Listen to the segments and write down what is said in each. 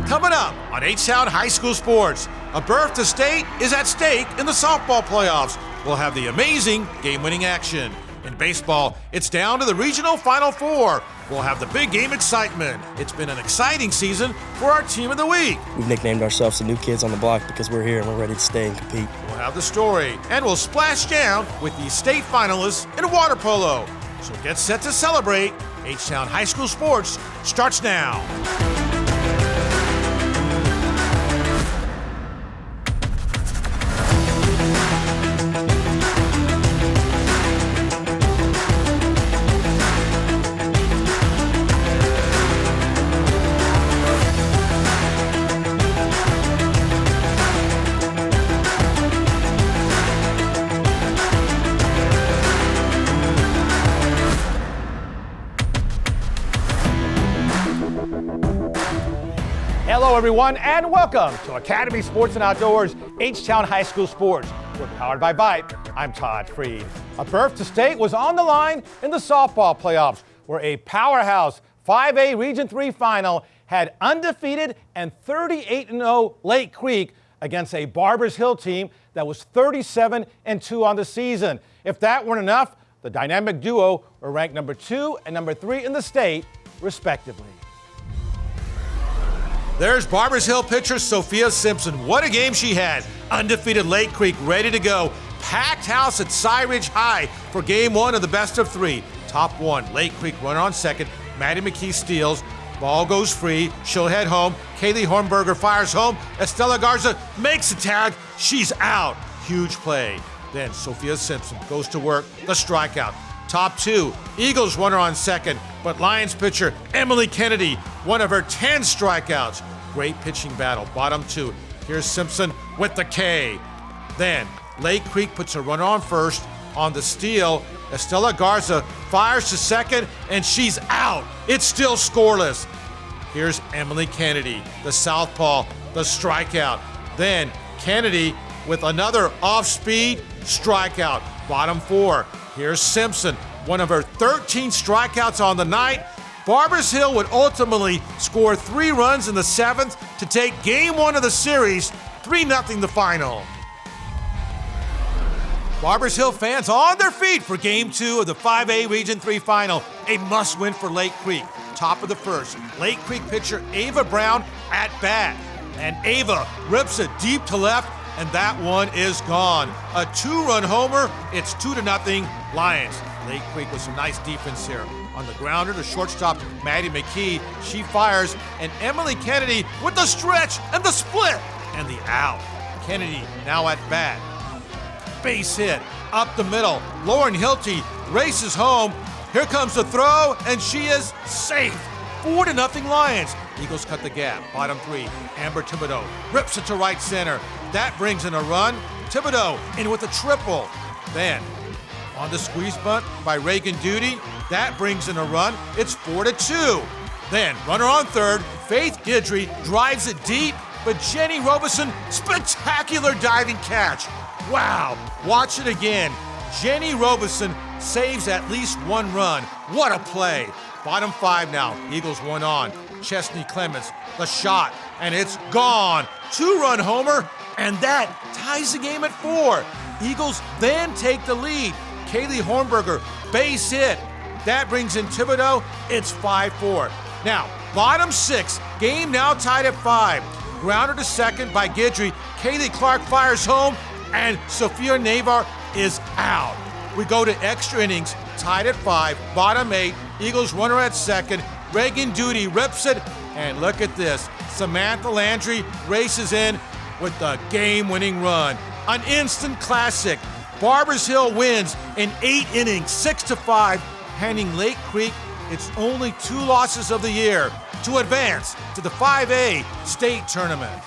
Coming up on H-Town High School Sports, a berth to state is at stake in the softball playoffs. We'll have the amazing game-winning action. In baseball, it's down to the regional Final Four. We'll have the big game excitement. It's been an exciting season for our team of the week. We've nicknamed ourselves the New Kids on the Block because we're here and we're ready to stay and compete. We'll have the story, and we'll splash down with the state finalists in water polo. So get set to celebrate. H-Town High School Sports starts now. Hello everyone and welcome to Academy Sports and Outdoors H-Town High School Sports. We're powered by Bite. I'm Todd Freed. A berth to state was on the line in the softball playoffs where a powerhouse 5A Region 3 final had undefeated and 38-0 Lake Creek against a Barbers Hill team that was 37-2 on the season. If that weren't enough, the dynamic duo were ranked number 2 and number 3 in the state, respectively. There's Barbers Hill pitcher Sophia Simpson. What a game she had. Undefeated Lake Creek ready to go. Packed house at Cy Ridge High for game one of the best of three. Top one, Lake Creek runner on second. Maddie McKee steals. Ball goes free. She'll head home. Kaylee Hornberger fires home. Estella Garza makes the tag. She's out. Huge play. Then Sophia Simpson goes to work. The strikeout. Top two, Eagles runner on second, but Lions pitcher Emily Kennedy, one of her 10 strikeouts. Great pitching battle. Bottom two, here's Simpson with the K. Then Lake Creek puts a runner on first. On the steal, Estella Garza fires to second, and she's out. It's still scoreless. Here's Emily Kennedy, the southpaw, the strikeout. Then Kennedy with another off-speed strikeout. Bottom four, here's Simpson, one of her 13 strikeouts on the night. Barbers Hill would ultimately score 3 runs in the 7th to take game one of the series, 3-0 the final. Barbers Hill fans on their feet for game two of the 5A Region 3 final. A must-win for Lake Creek. Top of the first, Lake Creek pitcher Ava Brown at bat. And Ava rips it deep to left, and that one is gone. A 2-run homer, it's 2-0 Lions. Lake Creek with some nice defense here. On the grounder to shortstop Maddie McKee, she fires, and Emily Kennedy with the stretch and the split and the out. Kennedy now at bat. Base hit, up the middle. Lauren Hilty races home. Here comes the throw, and she is safe. 4-0 Lions. Eagles cut the gap. Bottom three, Amber Thibodeau rips it to right center. That brings in a run. Thibodeau in with a triple. Then, on the squeeze bunt by Reagan Duty, that brings in a run. It's 4-2. Then, runner on third, Faith Guidry drives it deep, but Jenny Robeson, spectacular diving catch. Wow, watch it again. Jenny Robeson saves at least 1 run. What a play. Bottom five now, Eagles one on. Chesney Clements, the shot, and it's gone. 2-run homer, and that ties the game at 4. Eagles then take the lead. Kaylee Hornberger, base hit. That brings in Thibodeau. It's 5-4. Now, bottom 6, game now tied at 5. Grounder to second by Guidry. Kaylee Clark fires home, and Sophia Navar is out. We go to extra innings, tied at 5. Bottom 8, Eagles runner at second. Reagan Duty rips it, and look at this. Samantha Landry races in with the game-winning run. An instant classic. Barbers Hill wins in 8 innings, 6-5, handing Lake Creek its only 2 losses of the year to advance to the 5A state tournament.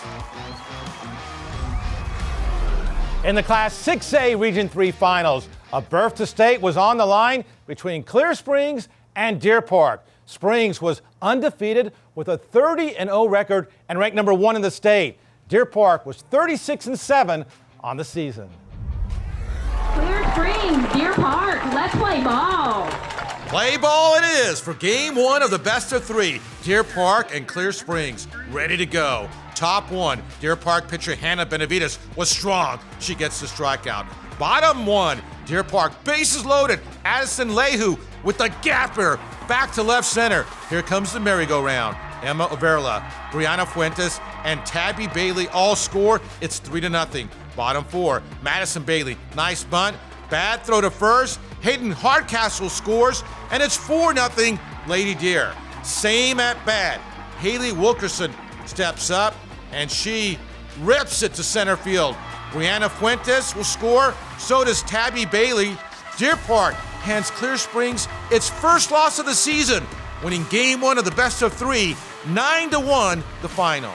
In the Class 6A Region 3 finals, a berth to state was on the line between Clear Springs and Deer Park. Springs was undefeated with a 30-0 record and ranked number 1 in the state. Deer Park was 36-7 on the season. Clear Springs, Deer Park, let's play ball. Play ball it is for game one of the best of three. Deer Park and Clear Springs ready to go. Top one, Deer Park pitcher Hannah Benavides was strong. She gets the strikeout. Bottom one, Deer Park bases loaded. Addison Lehu with the gapper back to left center. Here comes the merry-go-round. Emma Overla, Brianna Fuentes, and Tabby Bailey all score. It's 3-0. Bottom four, Madison Bailey, nice bunt. Bad throw to first. Hayden Hardcastle scores, and it's 4-0 Lady Deer. Same at bat. Haley Wilkerson steps up, and she rips it to center field. Brianna Fuentes will score, so does Tabby Bailey. Deer Park hands Clear Springs its first loss of the season, winning game one of the best of three, 9-1 the final.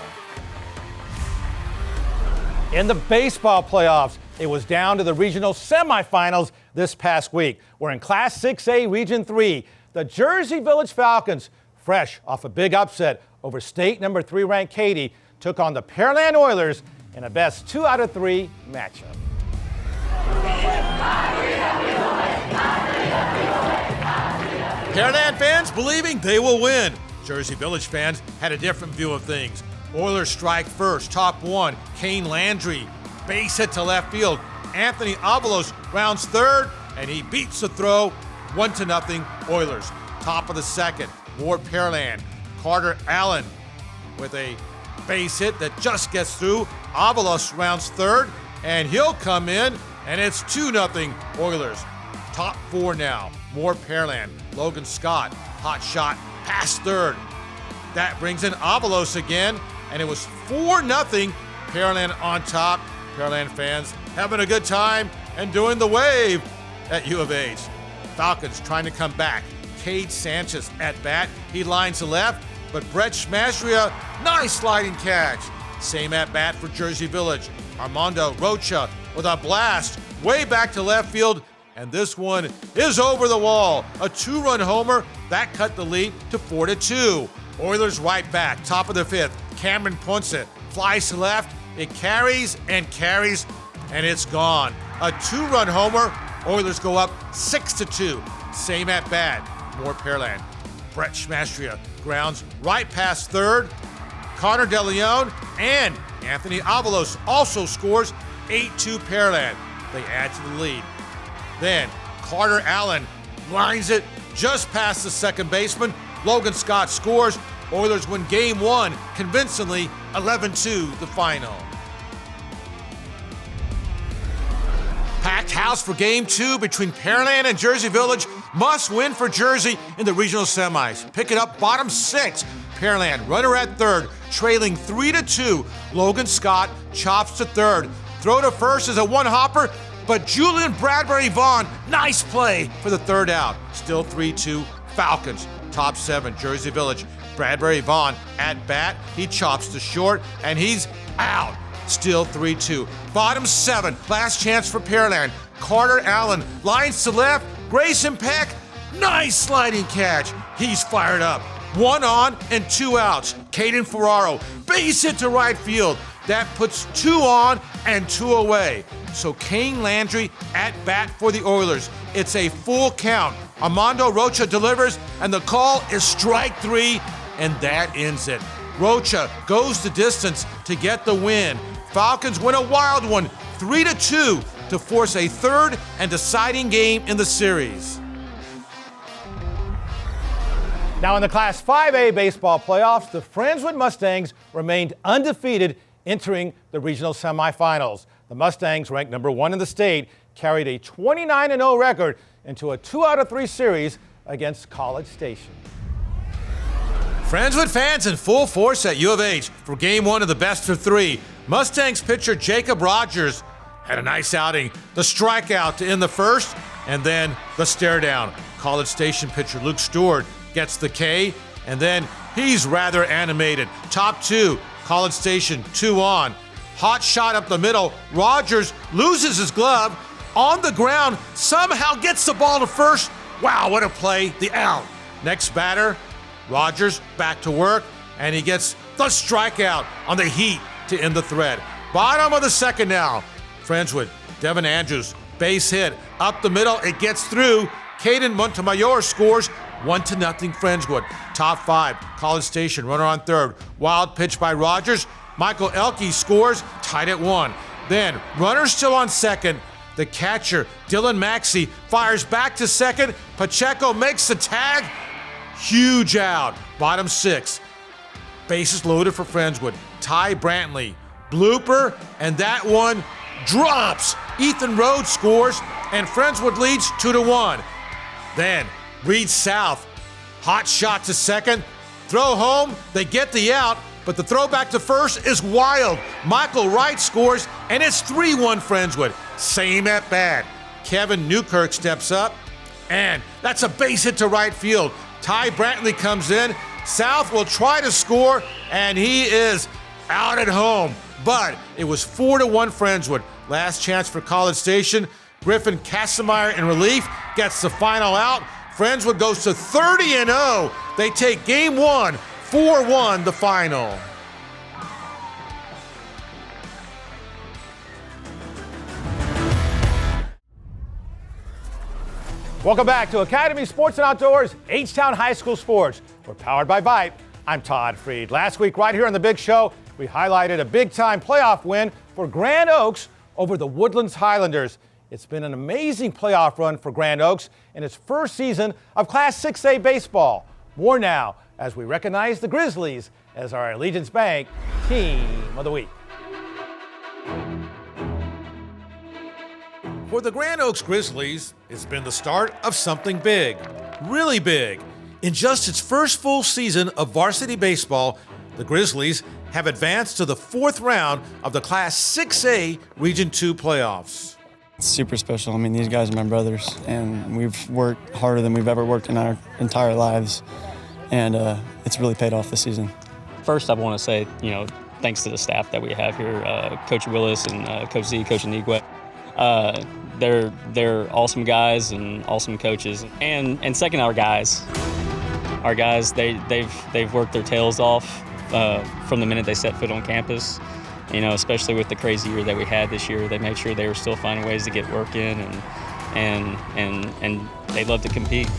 In the baseball playoffs, it was down to the regional semifinals this past week, where in Class 6A Region 3, the Jersey Village Falcons, fresh off a big upset over state number 3 ranked Katy, took on the Pearland Oilers in a best 2 out of 3 matchup. Pearland fans believing they will win. Jersey Village fans had a different view of things. Oilers strike first, top one, Kane Landry, base hit to left field. Anthony Avalos rounds third, and he beats the throw, 1-0 Oilers. Top of the second, more Pearland. Carter Allen with a base hit that just gets through. Avalos rounds third, and he'll come in, and it's 2-0 Oilers. Top four now, more Pearland. Logan Scott, hot shot, past third. That brings in Avalos again, and it was 4-0 Pearland on top. Pearland fans having a good time and doing the wave at U of H. Falcons trying to come back. Cade Sanchez at bat. He lines to left, but Brett Schmastria, nice sliding catch. Same at bat for Jersey Village. Armando Rocha with a blast way back to left field, and this one is over the wall. A 2-run homer that cut the lead to 4-2. Oilers right back, top of the fifth. Cameron Ponce flies to left. It carries, and it's gone. A 2-run homer. Oilers go up 6-2. Same at bat. More Pearland. Brett Schmastria grounds right past third. Connor DeLeon and Anthony Avalos also scores. 8-2 Pearland. They add to the lead. Then Carter Allen lines it just past the second baseman. Logan Scott scores. Oilers win game one convincingly, 11-2 the final. Packed house for game two between Pearland and Jersey Village. Must win for Jersey in the regional semis. Picking up bottom six. Pearland, runner at third, trailing 3-2. Logan Scott chops to third. Throw to first is a one-hopper, but Julian Bradbury Vaughn, nice play for the third out. Still 3-2 Falcons. Top seven, Jersey Village. Bradbury Vaughn at bat. He chops to short, and he's out. Still 3-2. Bottom seven, last chance for Pearland. Carter Allen lines to left. Grayson Peck, nice sliding catch. He's fired up. 1 on and 2 outs. Caden Ferraro, base hit to right field. That puts 2 on and 2 away. So Kane Landry at bat for the Oilers. It's a full count. Armando Rocha delivers, and the call is strike 3, and that ends it. Rocha goes the distance to get the win. Falcons win a wild one, 3-2, to force a third and deciding game in the series. Now in the Class 5A baseball playoffs, the Friendswood Mustangs remained undefeated entering the regional semifinals. The Mustangs, ranked number 1 in the state, carried a 29-0 record into a 2 out of 3 series against College Station. Friendswood fans in full force at U of H for game one of the best of three. Mustangs pitcher Jacob Rogers had a nice outing. The strikeout to end the first, and then the stare down. College Station pitcher Luke Stewart gets the K, and then he's rather animated. Top two, College Station 2 on. Hot shot up the middle. Rogers loses his glove on the ground, somehow gets the ball to first. Wow, what a play, the out. Next batter, Rogers back to work, and he gets the strikeout on the heat to end the thread. Bottom of the second now. Friendswood, Devin Andrews, base hit up the middle. It gets through, Caden Montemayor scores 1-0 Friendswood. Top 5, College Station, runner on third. Wild pitch by Rogers. Michael Elke scores, tied at 1. Then, runner still on second. The catcher, Dylan Maxey, fires back to second. Pacheco makes the tag. Huge out. Bottom 6. Bases loaded for Friendswood. Ty Brantley, blooper, and that one drops. Ethan Rhodes scores, and Friendswood leads 2-1. Then, Reed South, hot shot to second. Throw home, they get the out, but the throw back to first is wild. Michael Wright scores, and it's 3-1 Friendswood. Same at bat. Kevin Newkirk steps up, and that's a base hit to right field. Ty Brantley comes in. South will try to score, and he is out at home. But it was 4-1 Friendswood. Last chance for College Station. Griffin Casimir in relief gets the final out. Friendswood goes to 30-0. They take game 1, 4-1 the final. Welcome back to Academy Sports and Outdoors, H-Town High School Sports. We're powered by Vype. I'm Todd Freed. Last week, right here on The Big Show, we highlighted a big-time playoff win for Grand Oaks over the Woodlands Highlanders. It's been an amazing playoff run for Grand Oaks in its first season of Class 6A baseball. More now as we recognize the Grizzlies as our Allegiance Bank Team of the Week. For the Grand Oaks Grizzlies, it's been the start of something big, really big. In just its first full season of varsity baseball, the Grizzlies have advanced to the 4th round of the Class 6A Region 2 playoffs. It's super special. I mean, these guys are my brothers, and we've worked harder than we've ever worked in our entire lives, and it's really paid off this season. First, I want to say, thanks to the staff that we have here, Coach Willis and Coach Z, Coach Anigwe. They're awesome guys and awesome coaches. And second, our guys. Our guys, they've worked their tails off from the minute they set foot on campus. Especially with the crazy year that we had this year, they made sure they were still finding ways to get work in, and they love to compete.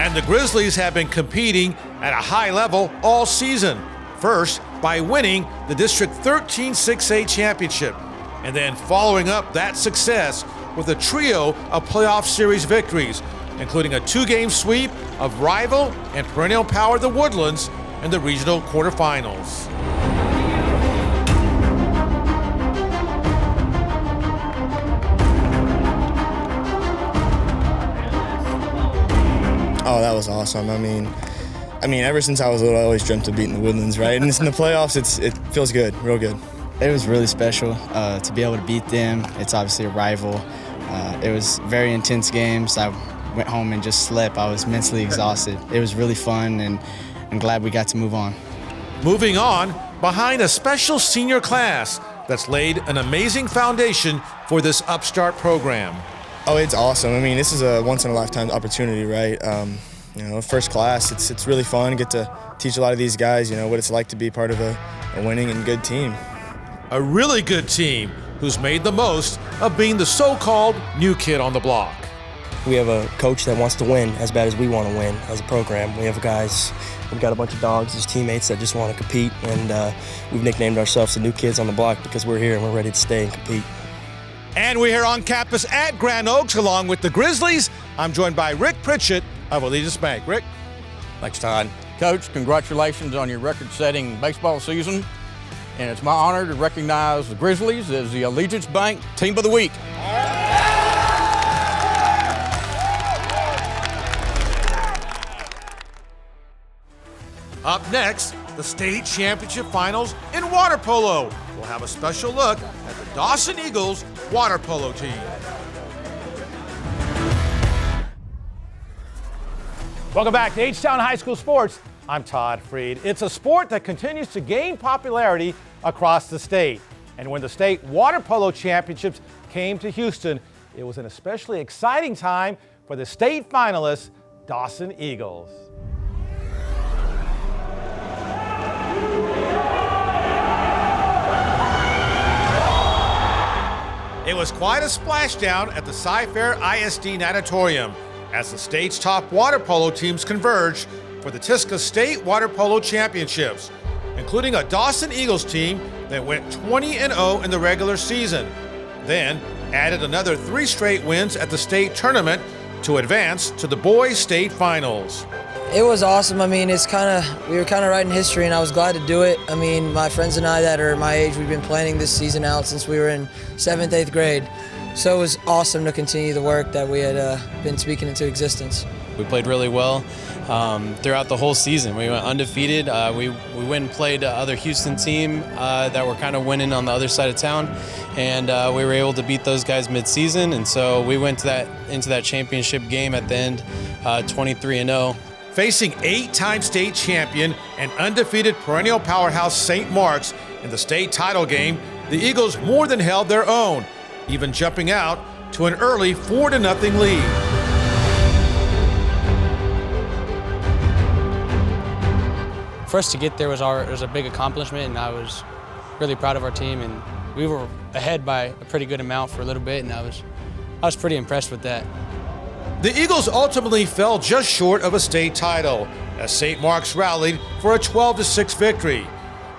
And the Grizzlies have been competing at a high level all season. First, by winning the District 13 6A championship, and then following up that success with a trio of playoff series victories, including a 2-game sweep of rival and perennial power the Woodlands in the regional quarterfinals. Oh, that was awesome. I mean, ever since I was little, I always dreamt of beating the Woodlands, right? And it's in the playoffs, it feels good, real good. It was really special to be able to beat them. It's obviously a rival. It was very intense games. I went home and just slept. I was mentally exhausted. It was really fun, and I'm glad we got to move on. Moving on, behind a special senior class that's laid an amazing foundation for this upstart program. Oh, it's awesome. I mean, this is a once-in-a-lifetime opportunity, right? First class, it's really fun. Get to teach a lot of these guys, what it's like to be part of a winning and good team. A really good team who's made the most of being the so-called new kid on the block. We have a coach that wants to win as bad as we want to win as a program. We've got a bunch of dogs as teammates that just want to compete, and we've nicknamed ourselves the new kids on the block because we're here and we're ready to stay and compete. And we're here on campus at Grand Oaks along with the Grizzlies. I'm joined by Rick Pritchett of Allegiance Bank. Rick? Thanks, Todd. Coach, congratulations on your record-setting baseball season. And it's my honor to recognize the Grizzlies as the Allegiance Bank Team of the Week. Up next, the state championship finals in water polo. We'll have a special look at the Dawson Eagles water polo team. Welcome back to H-Town High School Sports. I'm Todd Freed. It's a sport that continues to gain popularity across the state. And when the state water polo championships came to Houston, it was an especially exciting time for the state finalists, Dawson Eagles. It was quite a splashdown at the Cy-Fair ISD Natatorium as the state's top water polo teams converged for the Tisca State Water Polo Championships, including a Dawson Eagles team that went 20-0 in the regular season, then added another 3 straight wins at the state tournament to advance to the boys' state finals. It was awesome. I mean, we were kind of writing history, and I was glad to do it. I mean, my friends and I that are my age, we've been planning this season out since we were in 7th, 8th grade. So it was awesome to continue the work that we had been speaking into existence. We played really well throughout the whole season. We went undefeated. We went and played other Houston team that were kind of winning on the other side of town, and we were able to beat those guys mid-season. And so we went into that championship game at the end, 23-0. Facing 8-time state champion and undefeated perennial powerhouse St. Mark's in the state title game, the Eagles more than held their own, even jumping out to an early 4-0 lead. For us to get there was a big accomplishment, and I was really proud of our team. And we were ahead by a pretty good amount for a little bit, and I was pretty impressed with that. The Eagles ultimately fell just short of a state title as St. Mark's rallied for a 12-6 victory.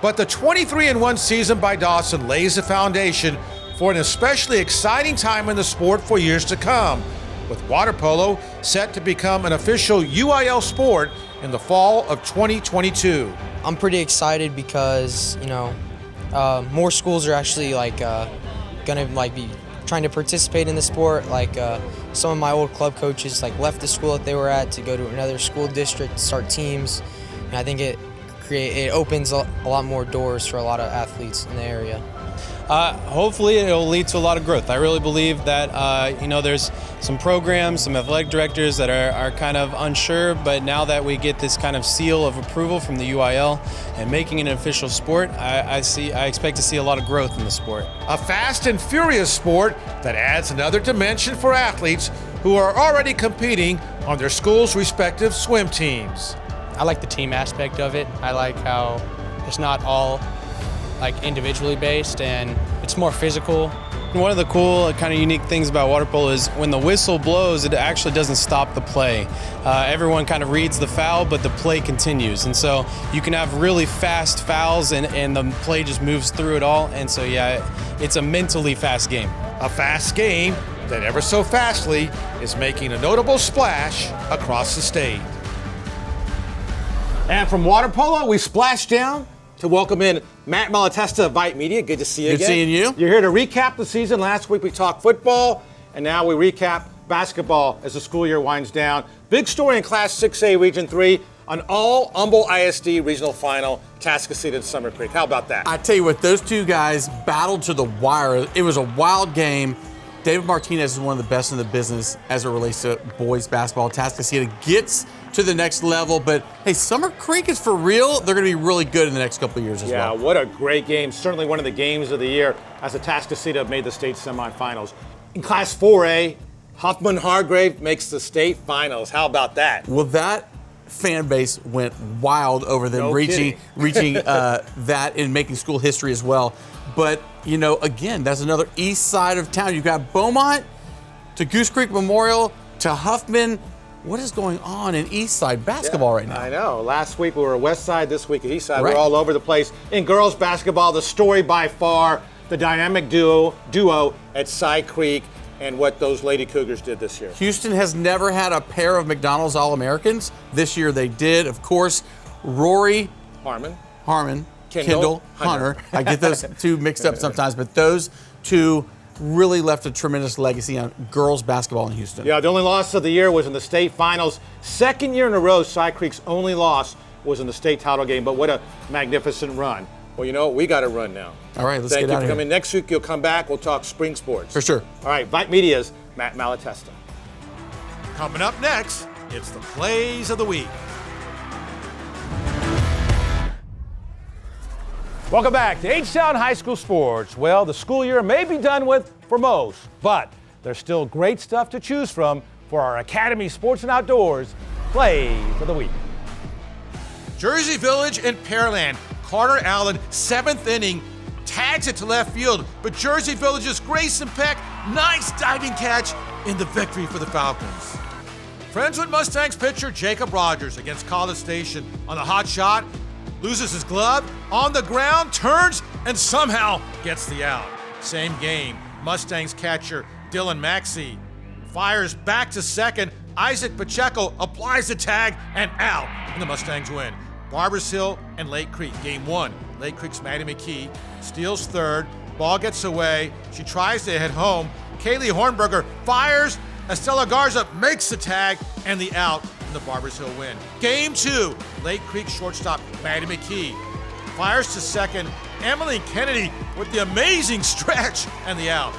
But the 23-1 season by Dawson lays the foundation for an especially exciting time in the sport for years to come, with water polo set to become an official UIL sport in the fall of 2022. I'm pretty excited because, more schools are actually gonna be trying to participate in the sport. Some of my old club coaches left the school that they were at to go to another school district, start teams, and I think it opens a lot more doors for a lot of athletes in the area. Hopefully it'll lead to a lot of growth. I really believe that there's some programs, some athletic directors that are kind of unsure, but now that we get this kind of seal of approval from the UIL and making it an official sport, I expect to see a lot of growth in the sport. A fast and furious sport that adds another dimension for athletes who are already competing on their school's respective swim teams. I like the team aspect of it. I like how it's not all individually based, and it's more physical. One of the cool, kind of unique things about water polo is when the whistle blows, it actually doesn't stop the play. Everyone kind of reads the foul, but the play continues. And so you can have really fast fouls, and the play just moves through it all. And so, yeah, it's a mentally fast game. A fast game that ever so fastly is making a notable splash across the state. And from water polo, we splash down to welcome in Matt Malatesta of Vite Media. Good to see you again. Good seeing you. You're here to recap the season. Last week we talked football, and now we recap basketball as the school year winds down. Big story in Class 6A Region 3, an all-Humble ISD regional final, Tascasita and Summer Creek. How about that? I tell you what, those two guys battled to the wire. It was a wild game. David Martinez is one of the best in the business as it relates to boys basketball. Tascasita gets to the next level, but hey, Summer Creek is for real. They're going to be really good in the next couple of years as well. Yeah, what a great game. Certainly one of the games of the year as the Tascasita made the state semifinals. In Class 4A, Huffman Hargrave makes the state finals. How about that? Well, that fan base went wild over them reaching that and making school history as well. But, again, that's another east side of town. You've got Beaumont to Goose Creek Memorial to Huffman. What is going on in East Side basketball right now? I know. Last week we were West Side, this week at East Side. Right. We're all over the place. In girls basketball, the story by far, the dynamic duo at Cy Creek and what those Lady Cougars did this year. Houston has never had a pair of McDonald's All-Americans. This year they did. Of course, Rory Harmon, Kendall Hunter. I get those two mixed up sometimes, but those two really left a tremendous legacy on girls basketball in Houston. Yeah, the only loss of the year was in the state finals. Second year in a row, Cy Creek's only loss was in the state title game, but what a magnificent run. Well, you know what? We got to run now. All right, let's Thank get you out for of here. coming. Next week, you'll come back. We'll talk spring sports. For sure. All right, Vite Media's Matt Malatesta. Coming up next, it's the plays of the week. Welcome back to H-Town High School Sports. Well, the school year may be done with for most, but there's still great stuff to choose from for our Academy Sports and Outdoors Play for the Week. Jersey Village and Pearland. Carter Allen, 7th inning, tags it to left field, but Jersey Village's Grayson Peck, nice diving catch in the victory for the Falcons. Friendswood Mustangs pitcher Jacob Rogers against College Station on the hot shot, loses his glove, on the ground, turns, and somehow gets the out. Same game, Mustangs catcher Dylan Maxey fires back to second, Isaac Pacheco applies the tag, and out, and the Mustangs win. Barbers Hill and Lake Creek, game 1. Lake Creek's Maddie McKee steals third, ball gets away, she tries to hit home, Kaylee Hornberger fires, Estella Garza makes the tag, and the out, and the Barbers Hill win. Game 2, Lake Creek shortstop Maddie McKee fires to second, Emily Kennedy with the amazing stretch, and the out.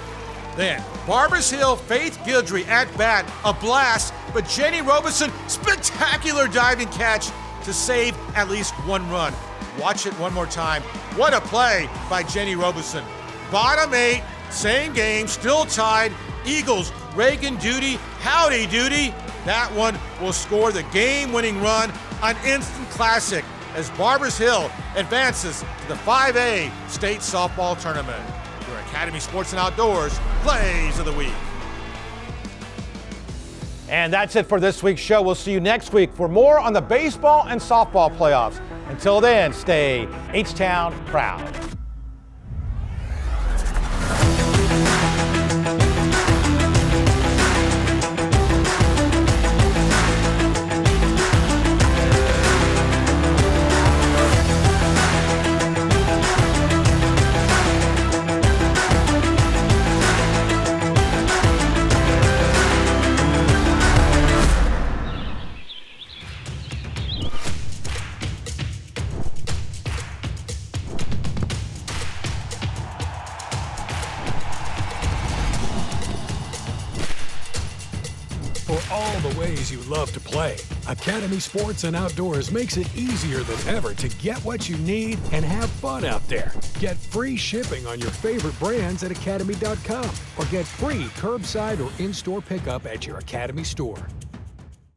Then, Barbers Hill, Faith Gildry at bat, a blast, but Jenny Robeson, spectacular diving catch to save at least one run. Watch it one more time. What a play by Jenny Robeson. Bottom 8, same game, still tied. Eagles, Reagan Duty, howdy Duty. That one will score the game-winning run, an instant classic, as Barbers Hill advances to the 5A state softball tournament. Your Academy Sports and Outdoors Plays of the Week. And that's it for this week's show. We'll see you next week for more on the baseball and softball playoffs. Until then, stay H-Town proud. For all the ways you love to play, Academy Sports and Outdoors makes it easier than ever to get what you need and have fun out there. Get free shipping on your favorite brands at academy.com or get free curbside or in-store pickup at your Academy store.